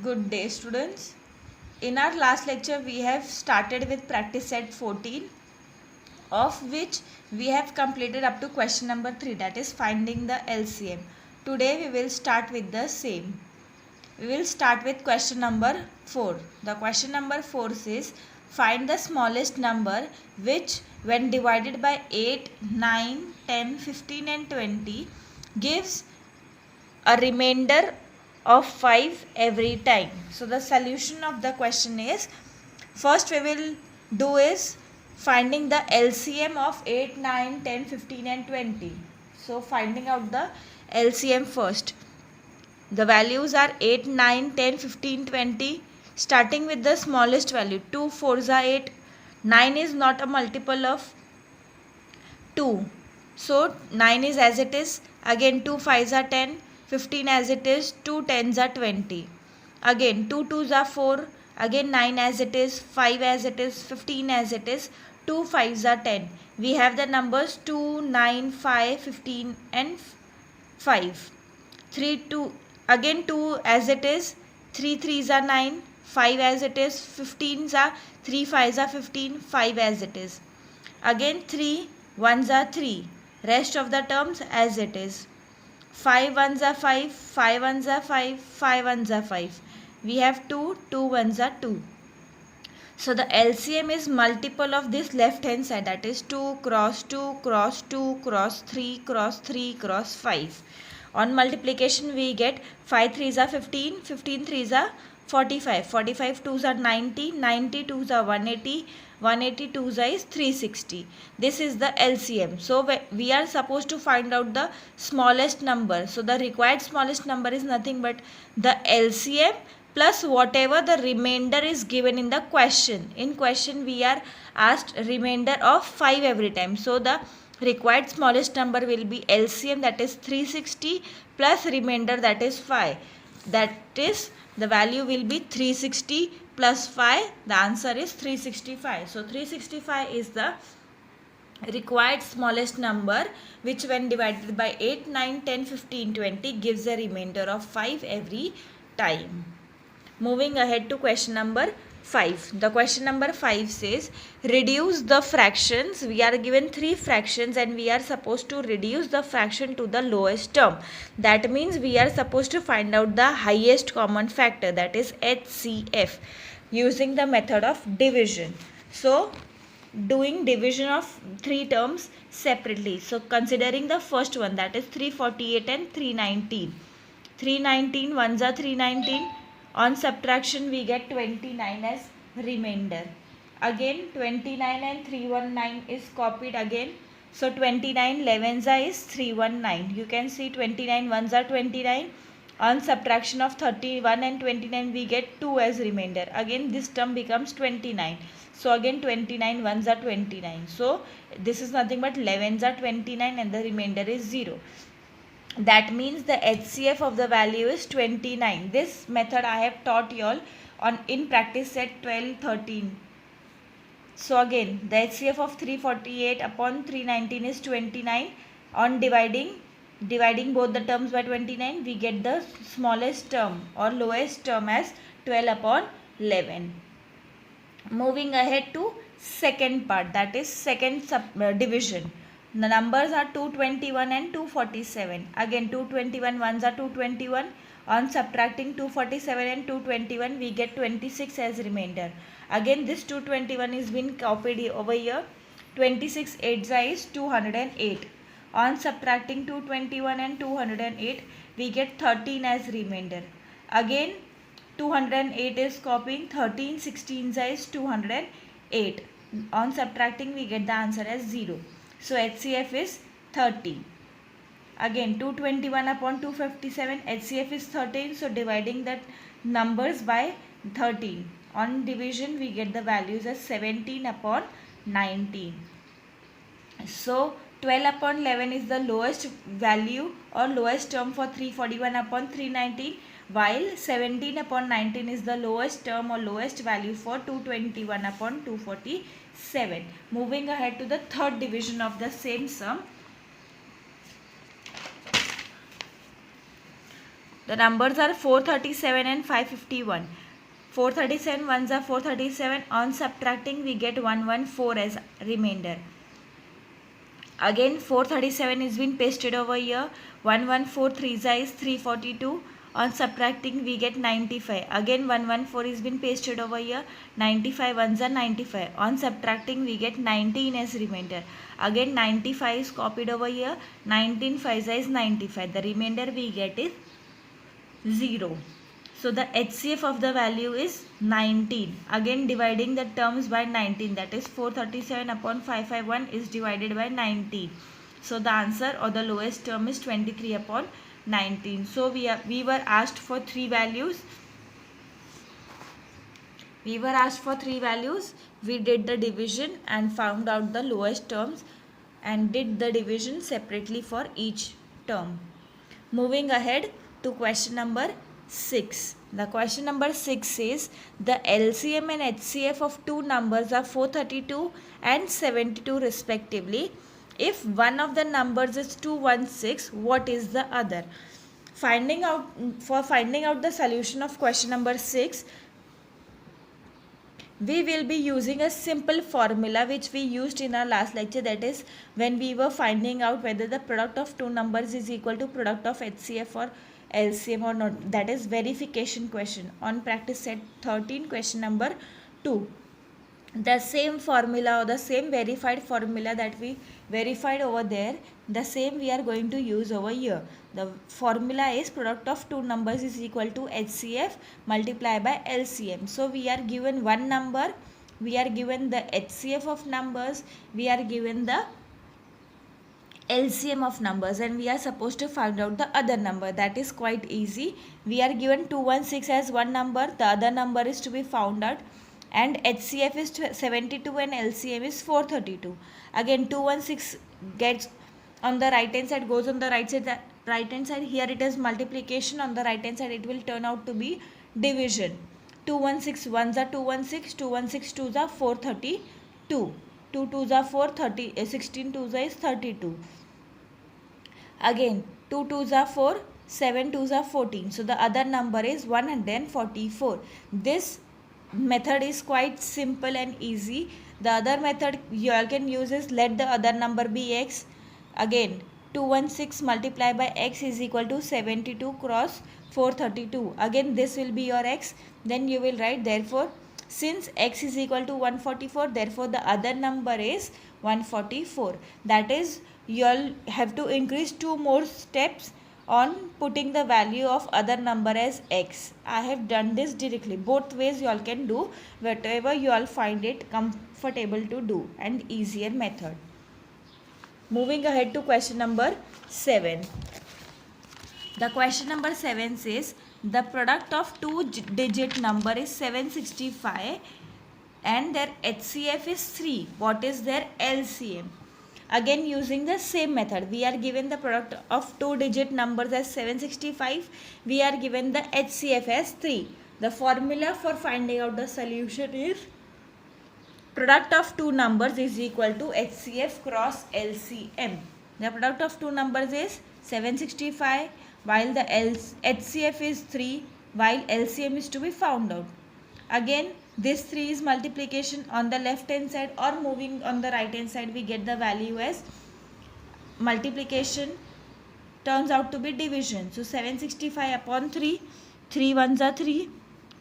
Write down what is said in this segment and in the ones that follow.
Good day, students. In our last lecture, we have started with practice set 14, of which we have completed up to question number 3, that is finding the LCM. Today we will start with the same. We will start with question number 4. The question number 4 says, find the smallest number which when divided by 8, 9, 10, 15 and 20 gives a remainder of 5 every time. So the solution of the question is, first we will do is finding the LCM of 8, 9, 10, 15 and 20. So finding out the LCM first. The values are 8, 9, 10, 15, 20. Starting with the smallest value, 2 4s are 8. 9 is not a multiple of 2. So 9 is as it is. Again 2 5s are 10. 15 as it is. 2 10s are 20. Again 2 2s are 4. Again 9 as it is. 5 as it is. 15 as it is. 2 5s are 10. We have the numbers 2, 9, 5, 15 and 5. 3 2. Again 2 as it is. 3 3s are 9. 5 as it is. 15s are 3 5s are 15. 5 as it is. Again 3 1s are 3. Rest of the terms as it is. 5 1s are 5. 5 1s are 5. 5 1s are 5. We have 2. 2 1s are 2. So the LCM is multiple of this left hand side, that is 2 cross 2 cross 2 cross 3 cross 3 cross 5. On multiplication we get 5 3s are 15. 15 3s are 45. 45 2s are 90. 90 2s are 180. 180 2s is 360. This is the LCM. So we are supposed to find out the smallest number. So the required smallest number is nothing but the LCM plus whatever the remainder is given in the question. In question we are asked remainder of 5 every time. So the required smallest number will be LCM, that is 360 plus remainder, that is 5. That is, the value will be 360 plus 5. The answer is 365. So 365 is the required smallest number which when divided by 8, 9, 10, 15, 20 gives a remainder of 5 every time. Moving ahead to question number 5. The question number 5 says, reduce the fractions. We are given 3 fractions and we are supposed to reduce the fraction to the lowest term. That means we are supposed to find out the highest common factor, that is HCF, using the method of division. So doing division of 3 terms separately. So considering the first one, that is 348 and 319. 319 ones are 319. On subtraction we get 29 as remainder. Again 29 and 319 is copied again. So 29 11s is 319. You can see 29 ones are 29. On subtraction of 31 and 29 we get 2 as remainder. Again this term becomes 29. So again 29 ones are 29. So this is nothing but 11s are 29 and the remainder is 0. That means the HCF of the value is 29. This method I have taught you all in practice set 12, 13. So again the HCF of 348 upon 319 is 29. On dividing both the terms by 29, we get the smallest term or lowest term as 12 upon 11. Moving ahead to second part, that is second division. The numbers are 221 and 247. Again 221 ones are 221. On subtracting 247 and 221 we get 26 as remainder. Again this 221 is been copied over here. 26 8 is 208. On subtracting 221 and 208 we get 13 as remainder. Again 208 is copying, 13 16 is 208. On subtracting we get the answer as 0. So HCF is 30. Again 221 upon 257, HCF is 13. So dividing that numbers by 13. On division we get the values as 17 upon 19. So 12 upon 11 is the lowest value or lowest term for 341 upon 319. While 17 upon 19 is the lowest term or lowest value for 221 upon 247. Moving ahead to the third division of the same sum. The numbers are 437 and 551. 437 ones are 437. On subtracting, we get 114 as remainder. Again 437 is been pasted over here. 114 3 is 342. On subtracting, we get 95. Again 114 is been pasted over here. 95 ones are 95. On subtracting, we get 19 as remainder. Again 95 is copied over here. 19 5 is 95. The remainder we get is 0. So the HCF of the value is 19. Again dividing the terms by 19, that is 437 upon 551 is divided by 19. So the answer or the lowest term is 23 upon 19. So we were asked for three values. We did the division and found out the lowest terms and did the division separately for each term. Moving ahead to question number 6. The question number 6 says the LCM and HCF of two numbers are 432 and 72 respectively. If one of the numbers is 216, what is the other? Finding out the solution of question number 6, we will be using a simple formula which we used in our last lecture, that is when we were finding out whether the product of two numbers is equal to product of HCF or LCM or not. That is verification question on practice set 13, question number 2. The same formula or the same verified formula that we verified over there, the same we are going to use over here. The formula is product of two numbers is equal to HCF multiplied by LCM. So we are given one number, we are given the HCF of numbers, we are given the LCM of numbers, and we are supposed to find out the other number. That is quite easy. We are given 216 as one number, the other number is to be found out, and HCF is 72 and LCM is 432. Again 216 gets on the right hand side, goes on the right hand side. Here it is multiplication, on the right hand side it will turn out to be division. 216 ones are 216, 216 twos are 432. 2 2s are 4, 16 2s is 32. Again 2 2s are 4, 7 2s are 14. So the other number is 144. This method is quite simple and easy. The other method you all can use is let the other number be x. Again 216 multiplied by x is equal to 72 cross 432. Again this will be your x. Then you will write, therefore since x is equal to 144, therefore the other number is 144. That is, you all have to increase 2 more steps on putting the value of other number as x. I have done this directly. Both ways you all can do, whatever you all find it comfortable to do and easier method. Moving ahead to question number 7. The question number 7 says the product of two-digit number is 765 and their HCF is 3. What is their LCM? Again using the same method, we are given the product of two-digit numbers as 765. We are given the HCF as 3. The formula for finding out the solution is product of two numbers is equal to HCF cross LCM. The product of two numbers is 765 while the HCF is 3 while LCM is to be found out. Again this 3 is multiplication on the left hand side, or moving on the right hand side we get the value as multiplication, turns out to be division. So 765 upon 3, 3 ones are 3,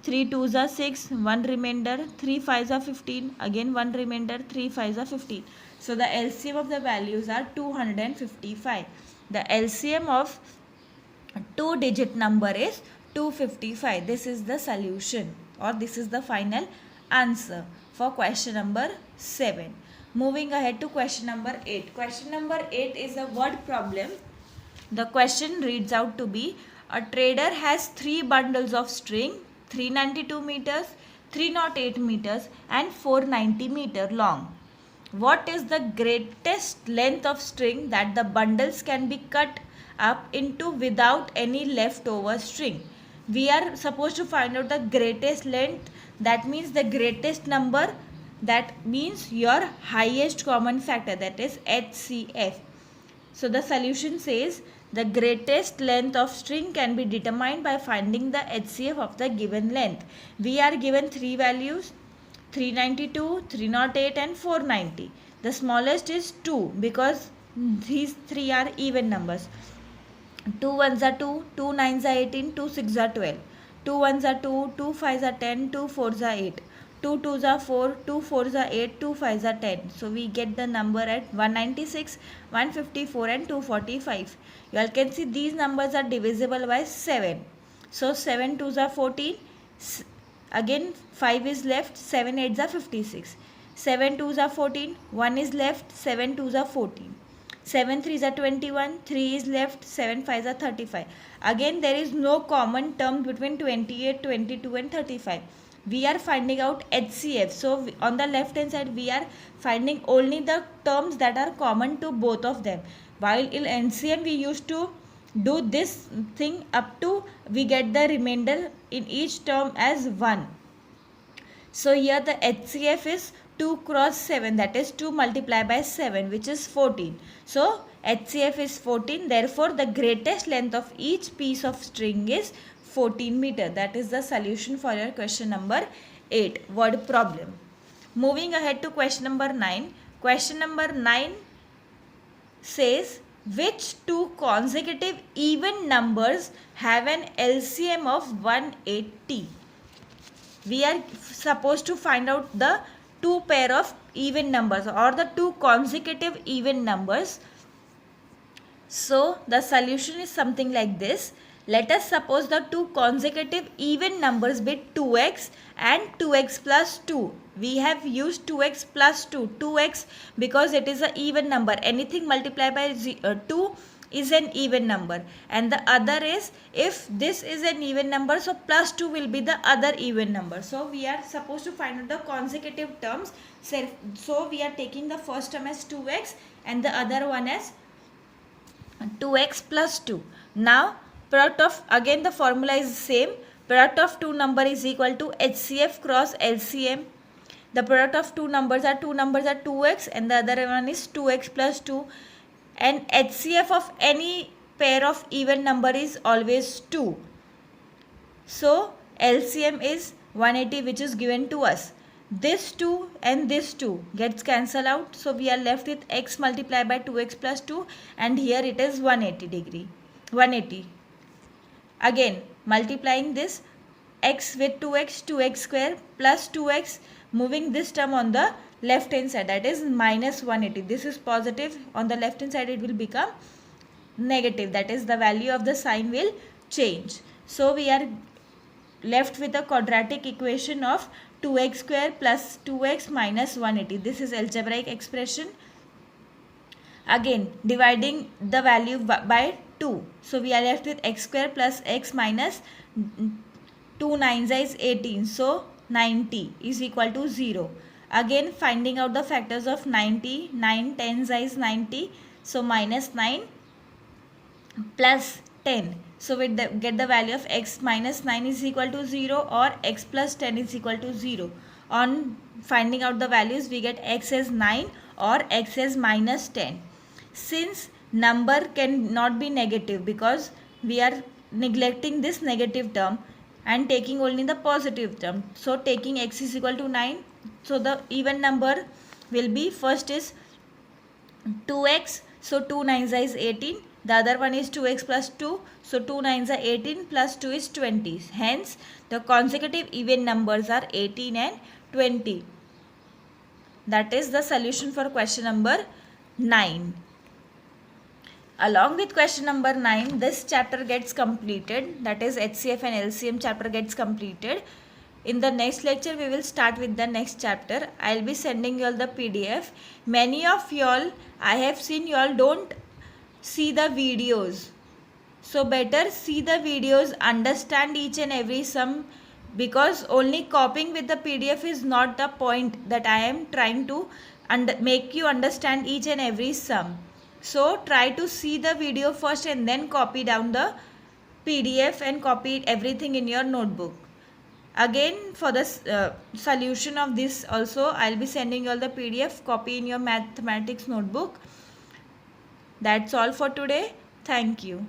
3 twos are 6, 1 remainder, 3 fives are 15, again 1 remainder, 3 fives are 15. So the LCM of the values are 255. The LCM of two-digit number is 255. This is the solution, or this is the final answer for question number 7. Moving ahead to question number 8. Question number 8 is a word problem. The question reads out to be, a trader has 3 bundles of string, 392 meters, 308 meters and 490 meter long. What is the greatest length of string that the bundles can be cut up into without any leftover string? We are supposed to find out the greatest length, that means the greatest number, that means your highest common factor, that is HCF. So the solution says The greatest length of string can be determined by finding the HCF of the given length. We are given three values, 392, 308 and 490. The smallest is 2 because these three are even numbers. 2 ones are 2, 2 nines are 18, 2 six are 12. 2 ones are 2, 2 fives are 10, 2 fours are 8. 2 twos are 4, 2 fours are 8, 2 fives are 10. So we get the number at 196, 154 and 245. You all can see these numbers are divisible by 7. So 7 twos are 14. Again 5 is left, 7 eights are 56. 7 twos are 14, 1 is left, 7 twos are 14. 7 threes are 21, 3 is left, 7 fives are 35. Again there is no common term between 28, 22 and 35. We are finding out HCF. So on the left hand side we are finding only the terms that are common to both of them. While in LCM we used to do this thing up to we get the remainder in each term as 1. So here the HCF is 2 cross 7, that is 2 multiplied by 7, which is 14. So HCF is 14. Therefore the greatest length of each piece of string is 14 meter. That is the solution for your question number 8 word problem. Moving ahead to question number 9. Question number 9 says, which two consecutive even numbers have an LCM of 180? We are supposed to find out the two pair of even numbers or the two consecutive even numbers. So the solution is something like this. Let us suppose the two consecutive even numbers be 2x and 2x plus 2. We have used 2x plus 2. 2x because it is an even number. Anything multiplied by 2 is an even number. And the other is, if this is an even number, so plus 2 will be the other even number. So we are supposed to find out the consecutive terms. So we are taking the first term as 2x and the other one as 2x plus 2. Now product of, again the formula is same. Product of two number is equal to HCF cross LCM. The product of two numbers are 2x and the other one is 2x plus 2. And HCF of any pair of even number is always 2. So LCM is 180, which is given to us. This 2 and this 2 gets cancelled out. So we are left with x multiplied by 2x plus 2 and here it is 180. Again multiplying this x with 2x, 2x square plus 2x, moving this term on the left hand side, that is minus 180. This is positive, on the left hand side it will become negative, that is the value of the sign will change. So we are left with a quadratic equation of 2x square plus 2x minus 180. This is algebraic expression. Again dividing the value by 2. So we are left with x square plus x minus 2 nines is 18. So 90 is equal to 0. Again finding out the factors of 90. 9 tens is 90. So minus 9 plus 10. So we get the value of x minus 9 is equal to 0 or x plus 10 is equal to 0. On finding out the values we get x as 9 or x as minus 10. Since number cannot be negative because we are neglecting this negative term and taking only the positive term. So taking x is equal to 9. So the even number will be, first is 2x. So 2 nines is 18. The other one is 2x plus 2. So 2 nines are 18 plus 2 is 20. Hence the consecutive even numbers are 18 and 20. That is the solution for question number 9. Along with question number 9, this chapter gets completed. That is HCF and LCM chapter gets completed. In the next lecture, we will start with the next chapter. I will be sending you all the PDF. Many of you all, I have seen you all don't see the videos. So better see the videos, understand each and every sum, because only copying with the PDF is not the point that I am trying to make you understand each and every sum. So try to see the video first and then copy down the PDF and copy everything in your notebook. Again for the solution of this also I will be sending you all the PDF, copy in your mathematics notebook. That's all for today. Thank you.